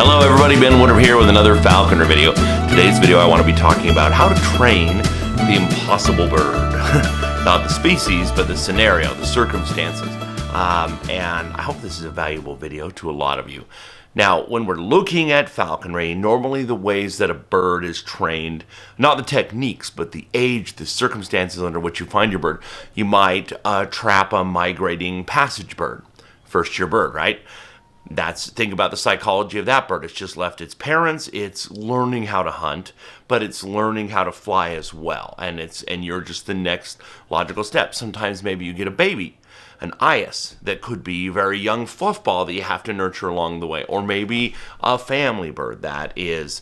Hello everybody, Ben Woodruff here with another Falconry video. Today's video I want to be talking about how to train the impossible bird. Not the species, but the scenario, the circumstances. And I hope this is a valuable video to a lot of you. Now, when we're looking at falconry, normally the ways that a bird is trained, not the techniques, but the age, the circumstances under which you find your bird, you might trap a migrating passage bird, first-year bird, right? Think about the psychology of that bird. It's just left its parents. It's learning how to hunt, but it's learning how to fly as well. And you're just the next logical step. Sometimes maybe you get a baby, an eyas that could be a very young fluffball that you have to nurture along the way, or maybe a family bird that is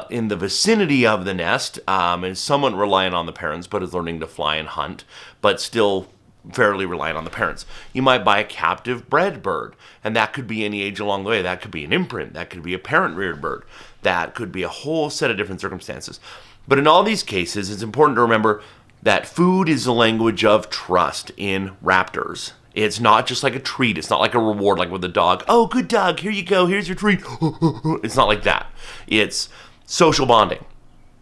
in the vicinity of the nest and is somewhat reliant on the parents, but is learning to fly and hunt, but still fairly reliant on the parents. You might buy a captive bred bird, and that could be any age along the way. That could be an imprint. That could be a parent-reared bird. That could be a whole set of different circumstances. But in all these cases, it's important to remember that food is the language of trust in raptors. It's not just like a treat. It's not like a reward like with a dog. Oh, good dog, here you go, here's your treat. It's not like that. It's social bonding.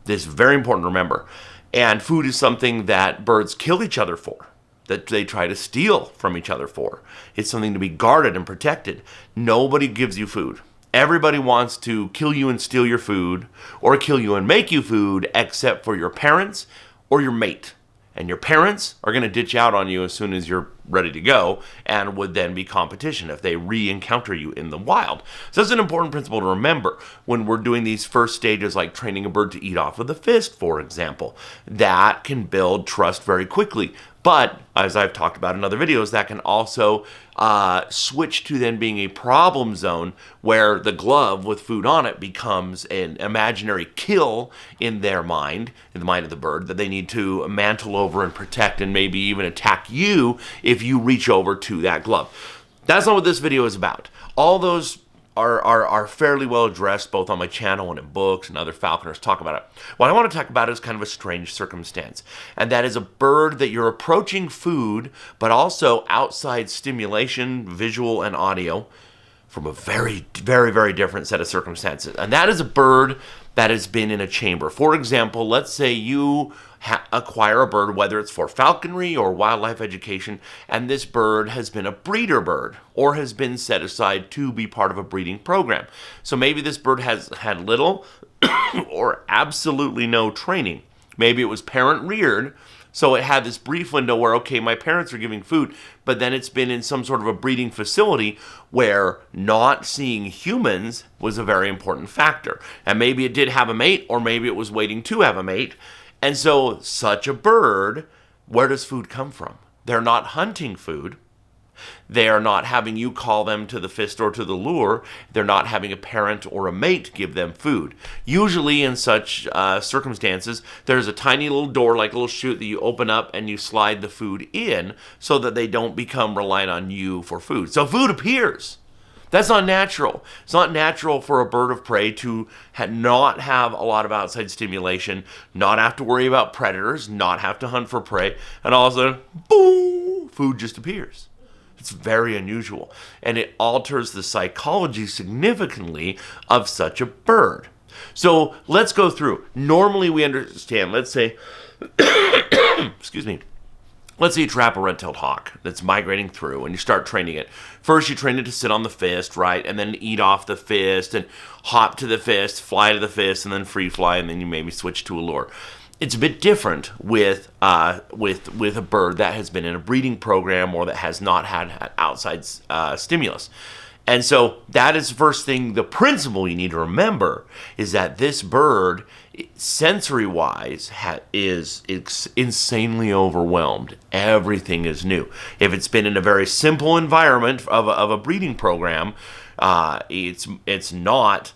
This is very important to remember. And food is something that birds kill each other for, that they try to steal from each other for. It's something to be guarded and protected. Nobody gives you food. Everybody wants to kill you and steal your food, or kill you and make you food, except for your parents or your mate. And your parents are going to ditch out on you as soon as you're ready to go, and would then be competition if they re-encounter you in the wild. So that's an important principle to remember when we're doing these first stages, like training a bird to eat off with a fist, for example. That can build trust very quickly. But, as I've talked about in other videos, that can also switch to then being a problem zone where the glove with food on it becomes an imaginary kill in their mind, in the mind of the bird, that they need to mantle over and protect and maybe even attack you if you reach over to that glove. That's not what this video is about. All those are fairly well addressed both on my channel and in books, and other falconers talk about it. What I want to talk about is kind of a strange circumstance, and that is a bird that you're approaching food, but also outside stimulation, visual and audio, from a very, very, very different set of circumstances. And that is a bird that has been in a chamber. For example, let's say you acquire a bird, whether it's for falconry or wildlife education, and this bird has been a breeder bird or has been set aside to be part of a breeding program. So maybe this bird has had little or absolutely no training. Maybe it was parent reared, so it had this brief window where, okay, my parents are giving food, but then it's been in some sort of a breeding facility where not seeing humans was a very important factor. And maybe it did have a mate, or maybe it was waiting to have a mate. And so such a bird, where does food come from? They're not hunting food. They are not having you call them to the fist or to the lure. They're not having a parent or a mate give them food. Usually in such circumstances, there's a tiny little door, like a little chute that you open up and you slide the food in so that they don't become reliant on you for food. So food appears. That's not natural. It's not natural for a bird of prey to not have a lot of outside stimulation, not have to worry about predators, not have to hunt for prey, and all of a sudden, boom, food just appears. It's very unusual, and it alters the psychology significantly of such a bird. So let's go through. Normally we understand, let's say, excuse me, let's say you trap a red-tailed hawk that's migrating through and you start training it. First you train it to sit on the fist, right? And then eat off the fist and hop to the fist, fly to the fist, and then free fly, and then you maybe switch to a lure. It's a bit different with a bird that has been in a breeding program or that has not had outside stimulus. And so that is the first thing. The principle you need to remember is that this bird, sensory-wise, is insanely overwhelmed. Everything is new. If it's been in a very simple environment of a breeding program, it's not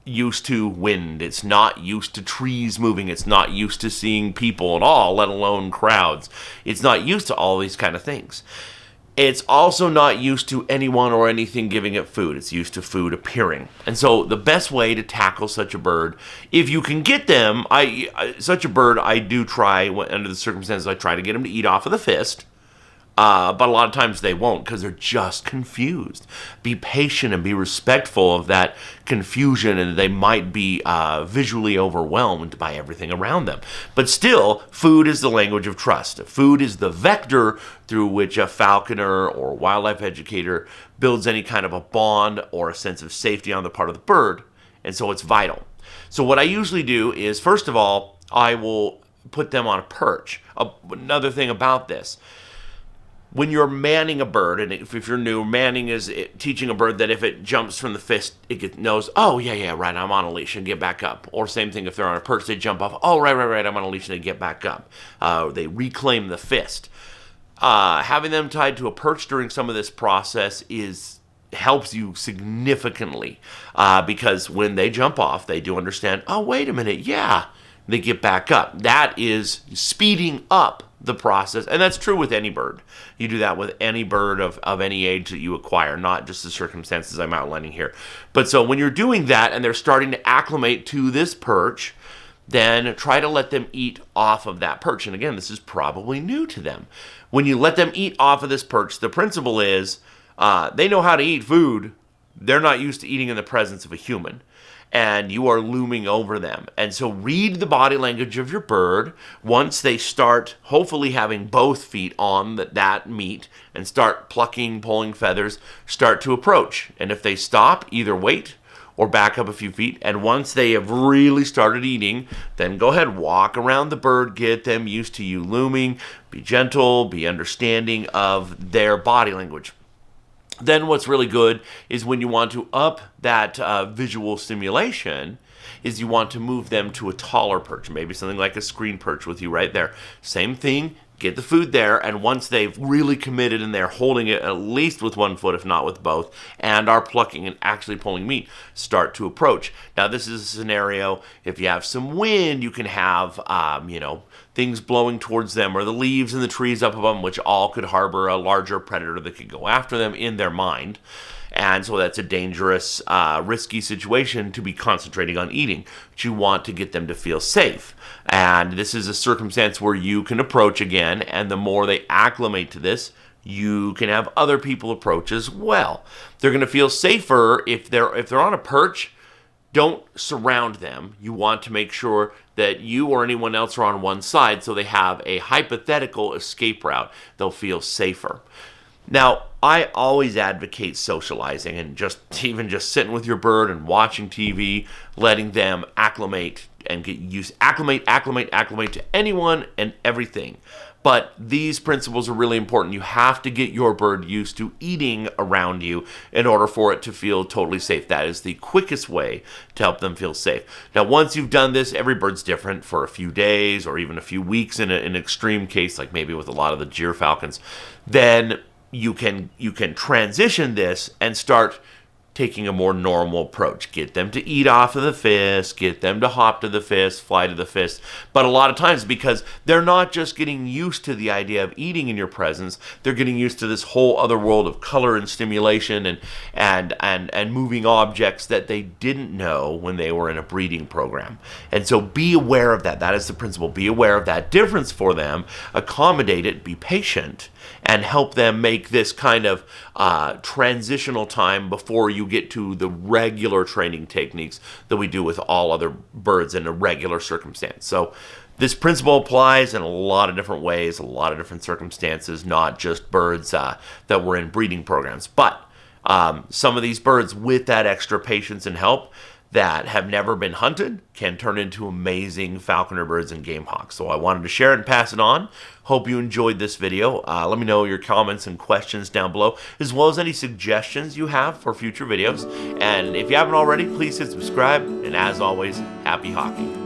used to wind. It's not used to trees moving. It's not used to seeing people at all, let alone crowds. It's not used to all these kind of things. It's also not used to anyone or anything giving it food. It's used to food appearing. And so the best way to tackle such a bird, if you can get them, such a bird, I do try, under the circumstances, I try to get them to eat off of the fist. But a lot of times they won't because they're just confused. Be patient and be respectful of that confusion, and they might be visually overwhelmed by everything around them. But still, food is the language of trust. Food is the vector through which a falconer or wildlife educator builds any kind of a bond or a sense of safety on the part of the bird, and so it's vital. So what I usually do is, first of all, I will put them on a perch. Another thing about this, when you're manning a bird, and if you're new, manning is teaching a bird that if it jumps from the fist, it knows, oh, yeah, right, I'm on a leash, and get back up. Or same thing, if they're on a perch, they jump off, oh, right, I'm on a leash, and they get back up. They reclaim the fist. Having them tied to a perch during some of this process helps you significantly, because when they jump off, they do understand, oh, wait a minute, yeah, they get back up. That is speeding up the process, and that's true with any bird. You do that with any bird of any age that you acquire, not just the circumstances I'm outlining here. But so when you're doing that and they're starting to acclimate to this perch, then try to let them eat off of that perch. And again, this is probably new to them. When you let them eat off of this perch, the principle is they know how to eat food. They're not used to eating in the presence of a human, and you are looming over them. And so read the body language of your bird. Once they start hopefully having both feet on that meat and start plucking, pulling feathers, start to approach. And if they stop, either wait or back up a few feet. And once they have really started eating, then go ahead, walk around the bird, get them used to you looming, be gentle, be understanding of their body language. Then what's really good is when you want to up that visual stimulation is you want to move them to a taller perch, maybe something like a screen perch with you right there. Same thing, get the food there, and once they've really committed and they're holding it at least with one foot, if not with both, and are plucking and actually pulling meat, start to approach. Now this is a scenario, if you have some wind, you can have, things blowing towards them, or the leaves and the trees up above them, which all could harbor a larger predator that could go after them in their mind. And so that's a dangerous, risky situation to be concentrating on eating. But you want to get them to feel safe. And this is a circumstance where you can approach again, and the more they acclimate to this, you can have other people approach as well. They're going to feel safer if they're on a perch. Don't surround them. You want to make sure that you or anyone else are on one side so they have a hypothetical escape route. They'll feel safer. Now, I always advocate socializing and just sitting with your bird and watching TV, letting them acclimate and get used, acclimate to anyone and everything. But these principles are really important. You have to get your bird used to eating around you in order for it to feel totally safe. That is the quickest way to help them feel safe. Now, once you've done this, every bird's different for a few days or even a few weeks in an extreme case, like maybe with a lot of the gyr falcons, then you can transition this and start taking a more normal approach. Get them to eat off of the fist, get them to hop to the fist, fly to the fist. But a lot of times, because they're not just getting used to the idea of eating in your presence, they're getting used to this whole other world of color and stimulation and moving objects that they didn't know when they were in a breeding program. And so be aware of that. That is the principle. Be aware of that difference for them, accommodate it, be patient, and help them make this kind of transitional time before you get to the regular training techniques that we do with all other birds in a regular circumstance. So this principle applies in a lot of different ways, a lot of different circumstances, not just birds that were in breeding programs. But some of these birds with that extra patience and help that have never been hunted can turn into amazing falconer birds and game hawks. So I wanted to share it and pass it on. Hope you enjoyed this video. Let me know your comments and questions down below, as well as any suggestions you have for future videos. And if you haven't already, please hit subscribe. And as always, happy hawking.